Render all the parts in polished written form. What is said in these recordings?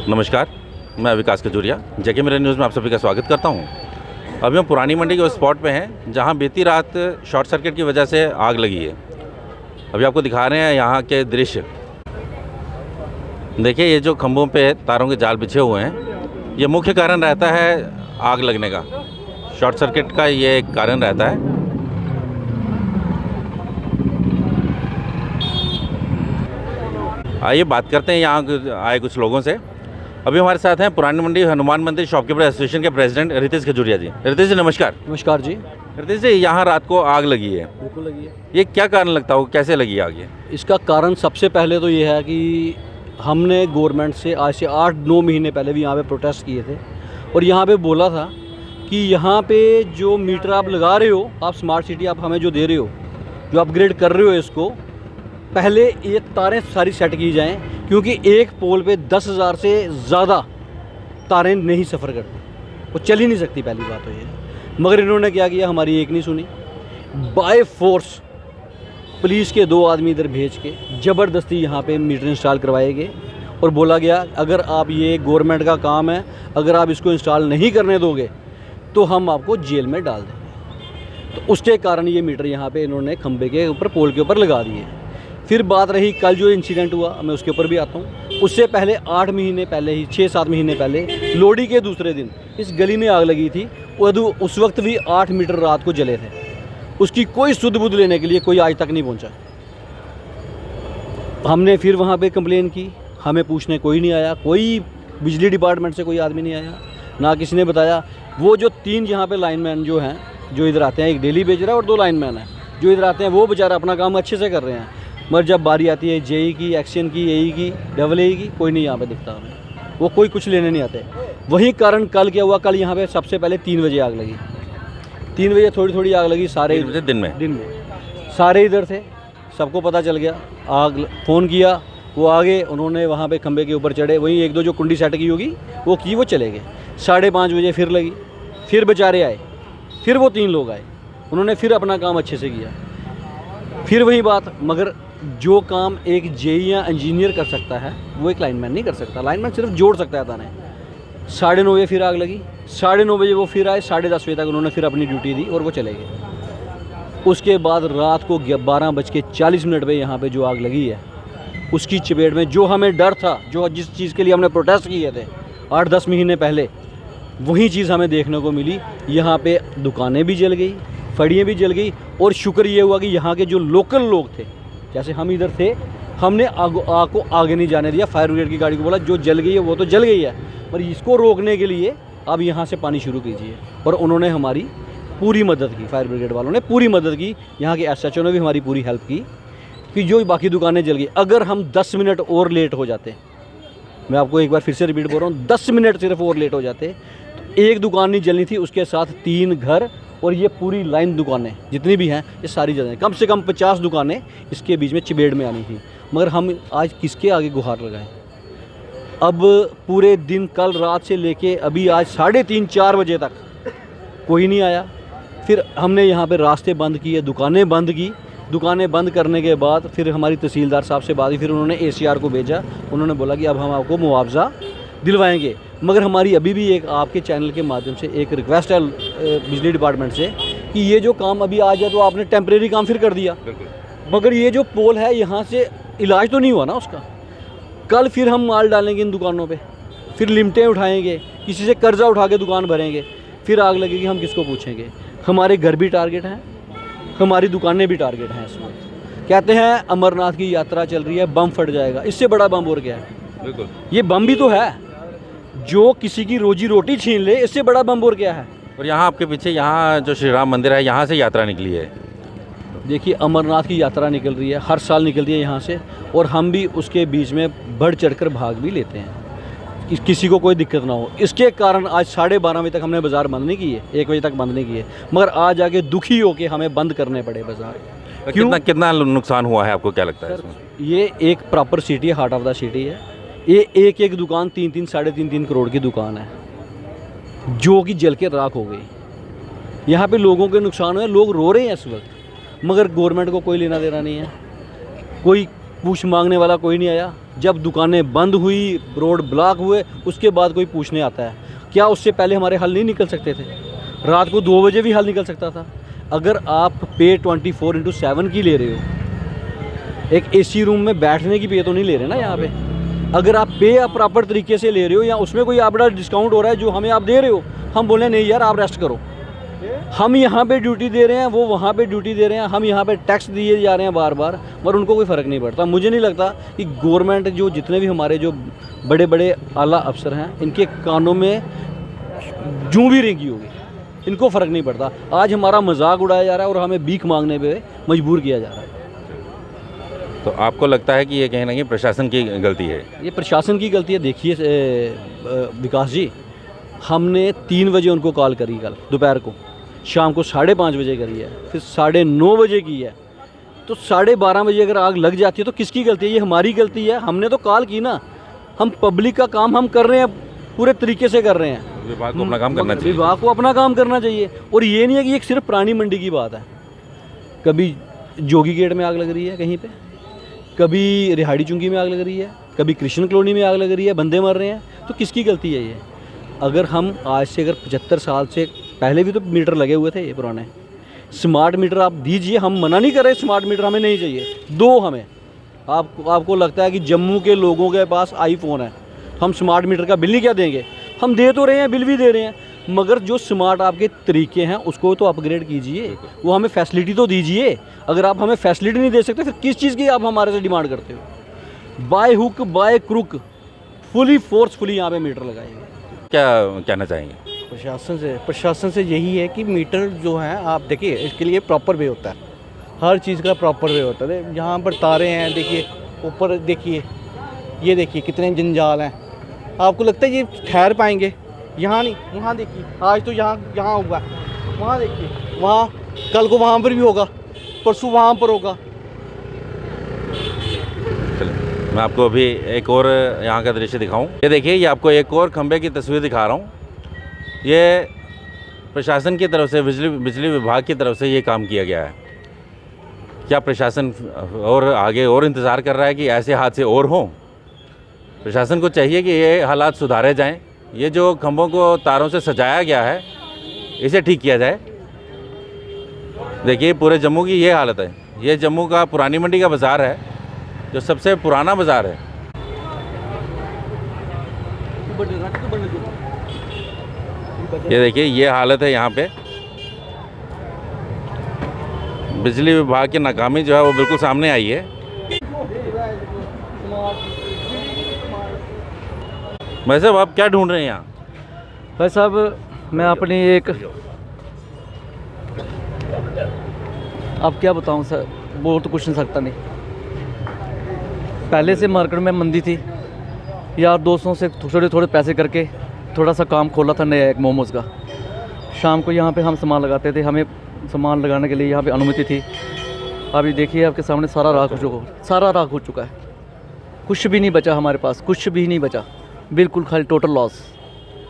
नमस्कार, मैं विकास खजूरिया जेके मेरा न्यूज़ में आप सभी का स्वागत करता हूं। अभी हम पुरानी मंडी के उस स्पॉट पे हैं जहां बीती रात शॉर्ट सर्किट की वजह से आग लगी है। अभी आपको दिखा रहे हैं यहां के दृश्य। देखिए, ये जो खंभों पे तारों के जाल बिछे हुए हैं, ये मुख्य कारण रहता है आग लगने का। शॉर्ट सर्किट का ये एक कारण रहता है। आइए बात करते हैं यहाँ आए कुछ लोगों से। अभी हमारे साथ हैं पुरानी मंडी हनुमान मंदिर शॉपकीपर एसोसिएशन के प्रेसिडेंट रितेश खजूरिया जी। रितेश जी नमस्कार। नमस्कार जी। रितेश जी, यहाँ रात को आग लगी है। बिल्कुल लगी है। ये क्या कारण लगता हो, कैसे लगी आग ये? इसका कारण सबसे पहले तो ये है कि हमने गवर्नमेंट से आज से 8-9 महीने पहले भी यहाँ पे प्रोटेस्ट किए थे और यहाँ पे बोला था कि यहाँ पे जो मीटर आप लगा रहे हो, आप स्मार्ट सिटी आप हमें जो दे रहे हो, जो अपग्रेड कर रहे हो, इसको पहले ये तारें सारी सेट की जाएं, क्योंकि एक पोल पे 10,000 से ज़्यादा तारें नहीं सफ़र करती, वो चल ही नहीं सकती। पहली बात तो ये। मगर इन्होंने क्या किया, हमारी एक नहीं सुनी। बाय फोर्स पुलिस के 2 आदमी इधर भेज के ज़बरदस्ती यहाँ पे मीटर इंस्टॉल करवाए गए और बोला गया अगर आप, ये गवर्नमेंट का काम है, अगर आप इसको इंस्टॉल नहीं करने दोगे तो हम आपको जेल में डाल देंगे। तो उसके कारण ये मीटर यहाँ पे इन्होंने खंबे के ऊपर, पोल के ऊपर लगा दिए। फिर बात रही कल जो इंसिडेंट हुआ, मैं उसके ऊपर भी आता हूँ। उससे पहले 8 महीने पहले ही, 6-7 महीने पहले लोहड़ी के दूसरे दिन इस गली में आग लगी थी। उस वक्त भी 8 मीटर रात को जले थे। उसकी कोई सुध बुध लेने के लिए कोई आज तक नहीं पहुँचा। हमने फिर वहाँ पे कंप्लेन की, हमें पूछने कोई नहीं आया। कोई बिजली डिपार्टमेंट से कोई आदमी नहीं आया, ना किसी ने बताया। वो जो 3 यहाँ पे लाइनमैन जो हैं, जो इधर आते हैं, एक डेली बेच रहा है और 2 लाइनमैन हैं जो इधर आते हैं, वो बेचारा अपना काम अच्छे से कर रहे हैं। मगर जब बारी आती है जेई की, एक्शन की, एई की, डबल एई की, कोई नहीं यहाँ पे दिखता हमें। वो कोई कुछ लेने नहीं आते। वही कारण कल क्या हुआ, कल यहाँ पे सबसे पहले 3 बजे आग लगी। 3 बजे थोड़ी आग लगी। सारे दिन में सारे इधर थे, सबको पता चल गया। आग फ़ोन किया, वो आ गए, उन्होंने वहाँ पे खंबे के ऊपर चढ़े, वहीं 1-2 जो कुंडी सेट की होगी वो की, वो चले गए। 5:30 बजे फिर लगी, फिर बेचारे आए, फिर वो 3 लोग आए, उन्होंने फिर अपना काम अच्छे से किया। फिर वही बात, मगर जो काम एक जेई या इंजीनियर कर सकता है वो एक लाइनमैन नहीं कर सकता। लाइनमैन सिर्फ जोड़ सकता है ताने। 9:30 बजे फिर आग लगी, 9:30 बजे वो फिर आए, 10:30 बजे तक उन्होंने फिर अपनी ड्यूटी दी और वो चले गए। उसके बाद रात को 12:40 पे यहाँ पे जो आग लगी है, उसकी चपेट में जो हमें डर था, जो जिस चीज़ के लिए हमने प्रोटेस्ट किए थे 8-10 महीने पहले, वही चीज़ हमें देखने को मिली। यहाँ पे दुकानें भी जल गई, फड़ियाँ भी जल गई। और शुक्र ये हुआ कि यहाँ के जो लोकल लोग थे, जैसे हम इधर थे, हमने आग को आगे नहीं जाने दिया। फायर ब्रिगेड की गाड़ी को बोला जो जल गई है वो तो जल गई है, पर इसको रोकने के लिए आप यहाँ से पानी शुरू कीजिए। और उन्होंने हमारी पूरी मदद की, फायर ब्रिगेड वालों ने पूरी मदद की। यहाँ के एसएचओ ने भी हमारी पूरी हेल्प की कि जो बाकी दुकानें जल गई। अगर हम 10 मिनट और लेट हो जाते, मैं आपको एक बार फिर से रिपीट बोल रहा हूँ, 10 मिनट सिर्फ और लेट हो जाते तो एक दुकान नहीं जलनी थी, उसके साथ 3 घर और ये पूरी लाइन दुकानें जितनी भी हैं, ये सारी जगह कम से कम 50 दुकानें इसके बीच में चपेट में आनी थी। मगर हम आज किसके आगे गुहार लगाएं? अब पूरे दिन, कल रात से लेके अभी आज 3:30-4 बजे तक कोई नहीं आया। फिर हमने यहाँ पे रास्ते बंद किए, दुकानें बंद की। दुकानें बंद करने के बाद फिर हमारी तहसीलदार साहब से बात हुई, फिर उन्होंने ACR को भेजा। उन्होंने बोला कि अब हम आपको मुआवजा दिलवाएंगे। मगर हमारी अभी भी एक आपके चैनल के माध्यम से एक रिक्वेस्ट है बिजली डिपार्टमेंट से कि ये जो काम अभी आ जाए, तो आपने टेम्परेरी काम फिर कर दिया, मगर ये जो पोल है यहाँ से इलाज तो नहीं हुआ ना उसका। कल फिर हम माल डालेंगे इन दुकानों पे, फिर लिमिटें उठाएंगे, किसी से कर्जा उठा के दुकान भरेंगे, फिर आग लगेगी, हम किसको पूछेंगे? हमारे घर भी टारगेट हैं, हमारी दुकानें भी टारगेट हैं। इसमें कहते हैं अमरनाथ की यात्रा चल रही है, बम फट जाएगा। इससे बड़ा बम और क्या है? बिल्कुल, ये बम भी तो है जो किसी की रोजी रोटी छीन ले, इससे बड़ा बम और क्या है? और यहाँ आपके पीछे, यहाँ जो श्री राम मंदिर है, यहाँ से यात्रा निकली है। देखिए, अमरनाथ की यात्रा निकल रही है, हर साल निकलती है यहाँ से, और हम भी उसके बीच में बढ़ चढ़कर भाग भी लेते हैं कि किसी को कोई दिक्कत ना हो। इसके कारण आज 12:30 बजे तक हमने बाज़ार बंद नहीं किए, 1 बजे तक बंद नहीं किए, मगर आज आके दुखी होके हमें बंद करने पड़े बाज़ार। क्यों? कितना नुकसान हुआ है आपको, क्या लगता है इसमें? ये एक प्रॉपर सिटी है, हार्ट ऑफ द सिटी है। ये एक दुकान 3-3, 3.5 करोड़ की दुकान है जो कि जल के राख हो गई। यहाँ पे लोगों के नुकसान हुए, लोग रो रहे हैं इस वक्त, मगर गवर्नमेंट को कोई लेना देना नहीं है। कोई पूछ मांगने वाला कोई नहीं आया। जब दुकानें बंद हुई, रोड ब्लॉक हुए, उसके बाद कोई पूछने आता है। क्या उससे पहले हमारे हल नहीं निकल सकते थे? रात को 2 बजे भी हल निकल सकता था। अगर आप पे 24/7 की ले रहे हो, एक एसी रूम में बैठने की पे तो नहीं ले रहे ना यहाँ पे। अगर आप पे आप प्रॉपर तरीके से ले रहे हो या उसमें कोई आप बड़ा डिस्काउंट हो रहा है जो हमें आप दे रहे हो, हम बोले नहीं यार आप रेस्ट करो। हम यहाँ पे ड्यूटी दे रहे हैं, वो वहाँ पे ड्यूटी दे रहे हैं, हम यहाँ पे टैक्स दिए जा रहे हैं बार बार, पर उनको कोई फ़र्क नहीं पड़ता। मुझे नहीं लगता कि गवर्नमेंट जो जितने भी हमारे जो बड़े बड़े आला अफसर हैं, इनके कानों में जूं भी रेंगी होगी, इनको फ़र्क नहीं पड़ता। आज हमारा मजाक उड़ाया जा रहा है और हमें भीख मांगने पे मजबूर किया जा रहा है। तो आपको लगता है कि ये कहीं ना कहीं प्रशासन की गलती है? ये प्रशासन की गलती है। देखिए विकास जी, हमने 3 बजे उनको कॉल करी कल दोपहर को, शाम को 5:30 बजे करी है, फिर 9:30 बजे की है। तो 12:30 बजे अगर आग लग जाती है तो किसकी गलती है? ये हमारी गलती है। हमने तो कॉल की ना। हम पब्लिक का काम हम कर रहे हैं, पूरे तरीके से कर रहे हैं। विभाग को अपना काम करना चाहिए। विभाग को अपना काम करना चाहिए। और ये नहीं है कि ये सिर्फ पुरानी मंडी की बात है। कभी जोगी गेट में आग लग रही है कहीं पे, कभी रिहाड़ी चुंगी में आग लग रही है, कभी कृष्ण कॉलोनी में आग लग रही है, बंदे मर रहे हैं। तो किसकी गलती है ये? अगर हम आज से अगर 75 साल से पहले भी तो मीटर लगे हुए थे ये पुराने, स्मार्ट मीटर आप दीजिए। हम मना नहीं कर रहे, स्मार्ट मीटर हमें नहीं चाहिए, दो हमें। आपको लगता है कि जम्मू के लोगों के पास आईफोन है, हम स्मार्ट मीटर का बिल नहीं क्या देंगे? हम दे तो रहे हैं, बिल भी दे रहे हैं, मगर जो स्मार्ट आपके तरीके हैं उसको तो अपग्रेड कीजिए, वो हमें फैसिलिटी तो दीजिए। अगर आप हमें फैसिलिटी नहीं दे सकते फिर किस चीज़ की आप हमारे से डिमांड करते हो? By hook by crook fully forcefully यहाँ पे मीटर लगाएंगे। क्या कहना चाहेंगे? प्रशासन से यही है कि मीटर जो है, आप देखिए इसके लिए प्रॉपर वे होता है, हर चीज़ का प्रॉपर वे होता है। यहाँ पर तारे हैं, देखिए ऊपर देखिए, ये देखिए कितने जंजाल हैं। आपको लगता है ये ठहर पाएंगे? यहाँ नहीं, वहाँ देखिए, आज तो यहाँ होगा, वहाँ देखिए, वहाँ कल को वहाँ पर भी होगा, परसों वहाँ पर होगा। मैं आपको अभी एक और यहाँ का दृश्य दिखाऊं। ये देखिए, ये आपको एक और खंबे की तस्वीर दिखा रहा हूँ। ये प्रशासन की तरफ से, बिजली विभाग की तरफ से ये काम किया गया है। क्या प्रशासन और आगे और इंतज़ार कर रहा है कि ऐसे हादसे और हों? प्रशासन को चाहिए कि ये हालात सुधारे जाएं। ये जो खंभों को तारों से सजाया गया है, इसे ठीक किया जाए। देखिए, पूरे जम्मू की ये हालत है। ये जम्मू का पुरानी मंडी का बाज़ार है, जो सबसे पुराना बाज़ार है। ये देखिए, ये हालत है यहाँ पे। बिजली विभाग की नाकामी जो है वो बिल्कुल सामने आई है। भाई साहब, आप क्या ढूंढ रहे हैं यहाँ? भाई साहब, मैं अपनी एक, अब क्या बताऊँ सर, बोल तो कुछ नहीं सकता। नहीं, पहले से मार्केट में मंदी थी, यार दोस्तों से थोड़े पैसे करके थोड़ा सा काम खोला था नया एक मोमोज़ का। शाम को यहाँ पे हम सामान लगाते थे, हमें सामान लगाने के लिए यहाँ पे अनुमति थी। अभी देखिए आपके सामने सारा राख हो चुका है। कुछ भी नहीं बचा हमारे पास, कुछ भी नहीं बचा, बिल्कुल खाली टोटल लॉस।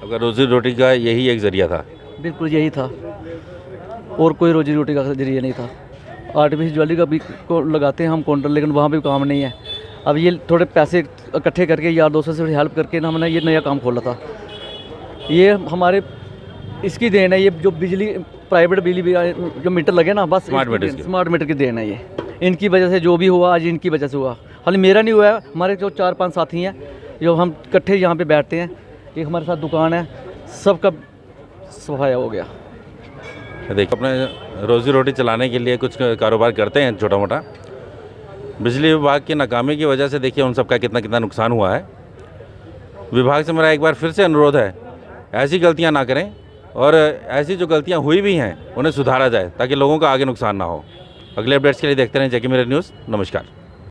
अगर रोजी रोटी का यही एक ज़रिया था? बिल्कुल यही था, और कोई रोजी रोटी का जरिए नहीं था। आर्टिफिशियल ज्वेलरी का भी लगाते हैं हम काउंटर, लेकिन वहाँ भी काम नहीं है। अब ये थोड़े पैसे इकट्ठे करके यार दोस्तों से हेल्प करके ना हमने ये नया काम खोला था। ये हमारे इसकी देन है, ये जो बिजली प्राइवेट बिजली जो मीटर लगे ना, बस स्मार्ट मीटर की देन है। ये इनकी वजह से जो भी हुआ आज इनकी वजह से हुआ। खाली मेरा नहीं हुआ है, हमारे जो 4-5 साथी हैं जो हम इकट्ठे यहाँ पे बैठते हैं, एक हमारे साथ दुकान है, सबका सफाया हो गया। देखिए, अपने रोज़ी रोटी चलाने के लिए कुछ कारोबार करते हैं छोटा मोटा। बिजली विभाग की नाकामी की वजह से देखिए उन सबका कितना नुकसान हुआ है। विभाग से मेरा एक बार फिर से अनुरोध है, ऐसी गलतियां ना करें, और ऐसी जो गलतियां हुई भी हैं उन्हें सुधारा जाए ताकि लोगों का आगे नुकसान ना हो। अगले अपडेट्स के लिए देखते रहें जेके मिरर न्यूज़। नमस्कार।